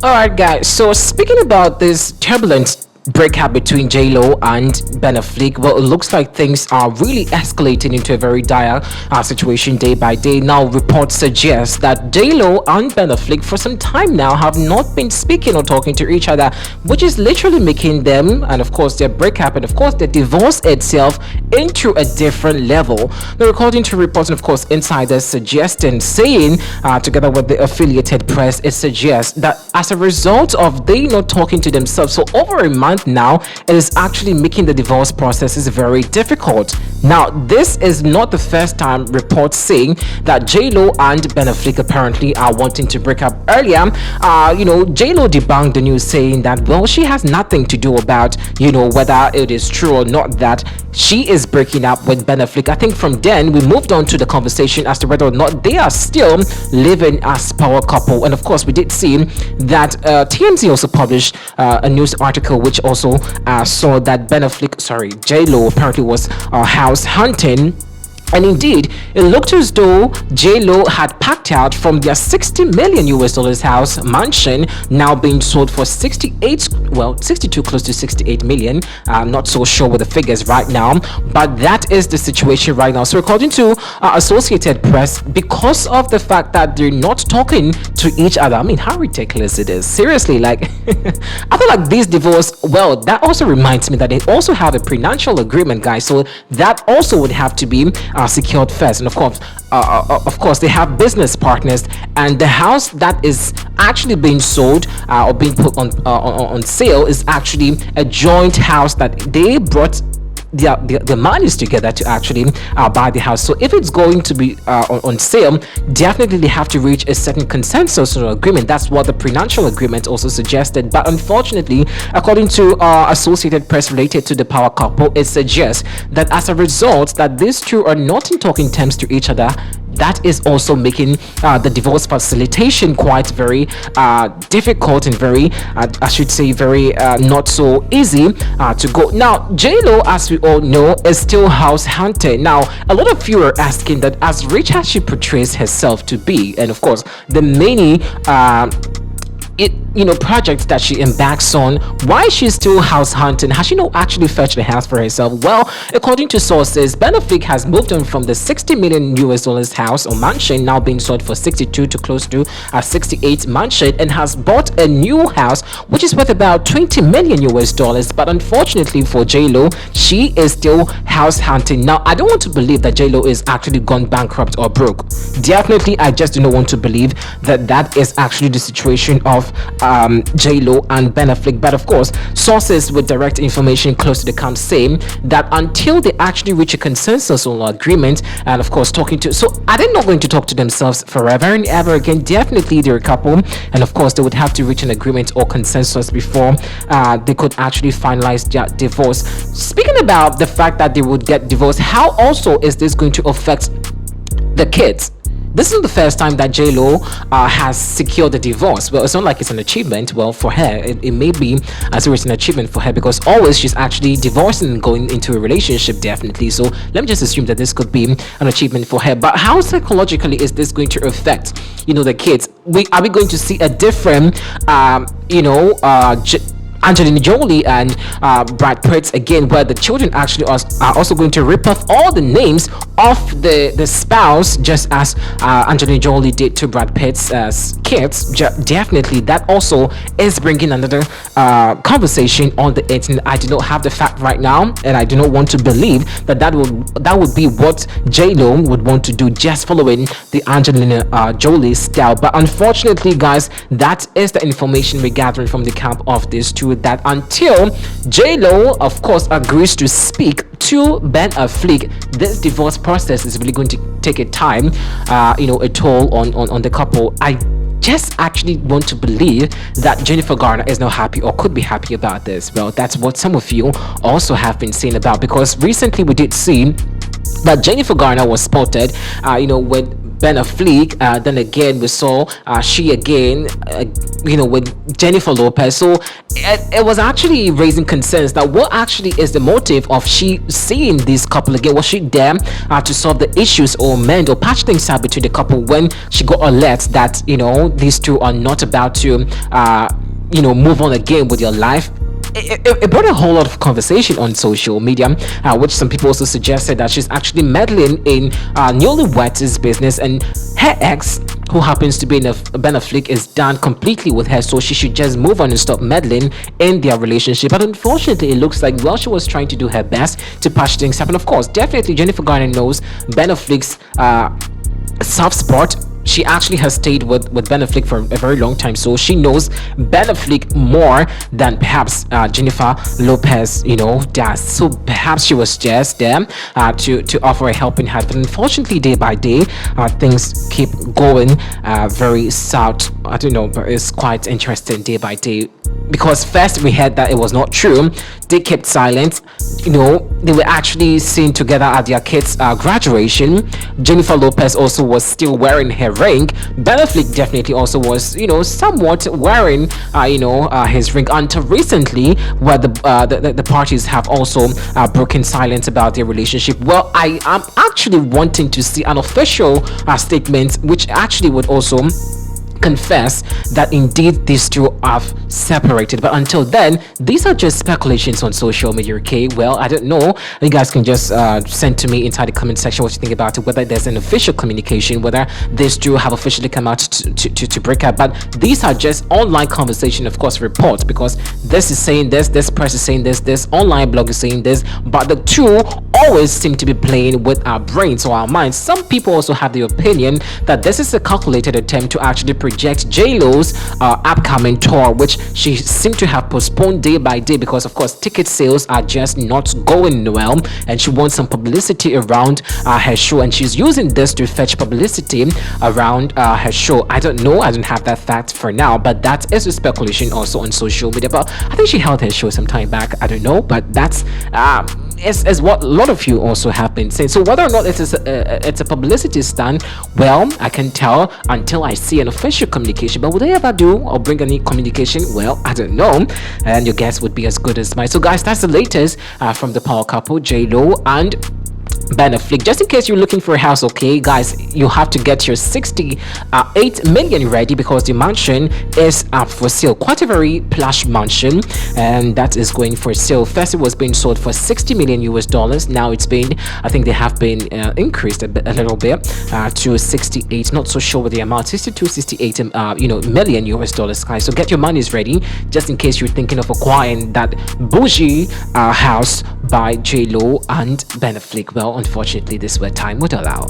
All right, guys. So speaking about this turbulent breakup between J Lo and Ben Affleck, well, it looks like things are really escalating into a very dire situation day by day. Now, reports suggest that J Lo and Ben Affleck for some time now have not been speaking or talking to each other, which is literally making them, and of course their breakup, and of course their divorce itself, into a different level. Now, according to reports and of course insiders suggesting, saying together with the affiliated press, it suggests that as a result of they not talking to themselves, so over a month now, it is actually making the divorce process is very difficult. Now, this is not the first time reports saying that J-Lo and Ben Affleck apparently are wanting to break up. Earlier, J-Lo debunked the news, saying that, well, she has nothing to do about, whether it is true or not that she is breaking up with Ben Affleck. I think from then we moved on to the conversation as to whether or not they are still living as power couple. And of course, we did see that TMZ also published a news article which also saw that J-Lo apparently was house hunting. And indeed, it looked as though J-Lo had packed out from their $60 million house mansion, now being sold for 62, close to 68 million. I'm not so sure with the figures right now, but that is the situation right now. So according to Associated Press, because of the fact that they're not talking to each other, I mean, how ridiculous it is. Seriously, like, I feel like this divorce, well, that also reminds me that they also have a prenuptial agreement, guys. So that also would have to be secured first. And of course they have business partners, and the house that is actually being sold or being put on sale is actually a joint house that they brought the monies together to actually buy the house. So if it's going to be on sale, definitely they have to reach a certain consensus or agreement. That's what the prenuptial agreement also suggested. But unfortunately, according to Associated Press related to the power couple, it suggests that as a result that these two are not in talking terms to each other, that is also making the divorce facilitation quite very difficult and very, I should say, very not so easy to go. Now, J-Lo, as we all know, is still house hunting. Now, a lot of you are asking that as rich as she portrays herself to be, and of course, the many projects that she embarks on, why she's still house hunting? Has she not actually fetched the house for herself? Well, according to sources, Ben Affleck has moved on from the $60 million house or mansion, now being sold for 62 to close to a 68 mansion, and has bought a new house which is worth about $20 million. But unfortunately for J-Lo, she is still house hunting. Now, I don't want to believe that J-Lo is actually gone bankrupt or broke. Definitely, I just do not want to believe that that is actually the situation of J-Lo and Ben Affleck. But of course, sources with direct information close to the camp saying that until they actually reach a consensus or agreement, and of course talking to, so are they not going to talk to themselves forever and ever again? Definitely they're a couple, and of course they would have to reach an agreement or consensus before they could actually finalize their divorce. Speaking about the fact that they would get divorced, how also is this going to affect the kids? This is the first time that J-Lo has secured the divorce. Well, it's not like it's an achievement. Well, for her, it may be as if it's an achievement for her, because always she's actually divorcing and going into a relationship, definitely. So let me just assume that this could be an achievement for her. But how psychologically is this going to affect, the kids? Are we going to see a different, Angelina Jolie and Brad Pitt again, where the children actually are also going to rip off all the names of the spouse, just as Angelina Jolie did to Brad Pitt's kids. Definitely, that also is bringing another conversation on the internet. I do not have the fact right now, and I do not want to believe that would be what J-Lo would want to do, just following the Angelina Jolie style. But unfortunately, guys, that is the information we're gathering from the camp of these two, that until J-Lo, of course, agrees to speak to Ben Affleck, this divorce process is really going to take a time, a toll on the couple. I just actually want to believe that Jennifer Garner is not happy or could be happy about this. Well, that's what some of you also have been saying about, because recently we did see that Jennifer Garner was spotted, with Ben Affleck. Then again, we saw she again, with Jennifer Lopez. So it was actually raising concerns that what actually is the motive of she seeing this couple again? Was she there to solve the issues or mend or patch things out between the couple when she got alert that these two are not about to move on again with your life? It brought a whole lot of conversation on social media, which some people also suggested that she's actually meddling in newlyweds' business, and her ex, who happens to be in Ben Affleck, is done completely with her, so she should just move on and stop meddling in their relationship. But unfortunately, it looks like she was trying to do her best to patch things up, and of course, definitely Jennifer Garner knows Ben Affleck's soft spot. She actually has stayed with Ben Affleck for a very long time, so she knows Ben Affleck more than perhaps Jennifer Lopez, does. So perhaps she was just there to offer a helping hand. But unfortunately, day by day, things keep going very south. I don't know, but it's quite interesting day by day. Because first we heard that it was not true. They kept silent. They were actually seen together at their kids' graduation. Jennifer Lopez also was still wearing her ring. Ben Affleck definitely also was, somewhat wearing, his ring until recently, where the parties have also broken silence about their relationship. Well, I am actually wanting to see an official statement, which actually would also confess that indeed these two have separated. But until then, these are just speculations on social media. Okay, well, I don't know. You guys can just send to me inside the comment section what you think about it, whether there's an official communication, whether these two have officially come out to break up. But these are just online conversation, of course, reports, because this is saying this press is saying this online blog is saying this, but the two always seem to be playing with our brains or our minds. Some people also have the opinion that this is a calculated attempt to actually project J-Lo's upcoming tour, which she seemed to have postponed day by day because, of course, ticket sales are just not going well, and she wants some publicity around her show, and she's using this to fetch publicity around her show. I don't know, I don't have that fact for now, but that is a speculation also on social media. But I think she held her show some time back, I don't know, but that's is what a lot of you also have been saying. So whether or not it's a publicity stunt, well, I can tell until I see an official communication. But would they ever do or bring any communication? Well, I don't know, and your guess would be as good as mine. So guys, that's the latest from the power couple, J-Lo and Ben Affleck. Just in case you're looking for a house, okay guys, you have to get your 68 million ready, because the mansion is up for sale. Quite a very plush mansion, and that is going for sale. First it was being sold for 60 million US dollars. Now it's been, I think they have been increased a little bit to 68, not so sure with the amount, 68 million US dollars, guys. So get your monies ready just in case you're thinking of acquiring that bougie house by J-Lo and Ben Affleck. Well, unfortunately, this is where time would allow.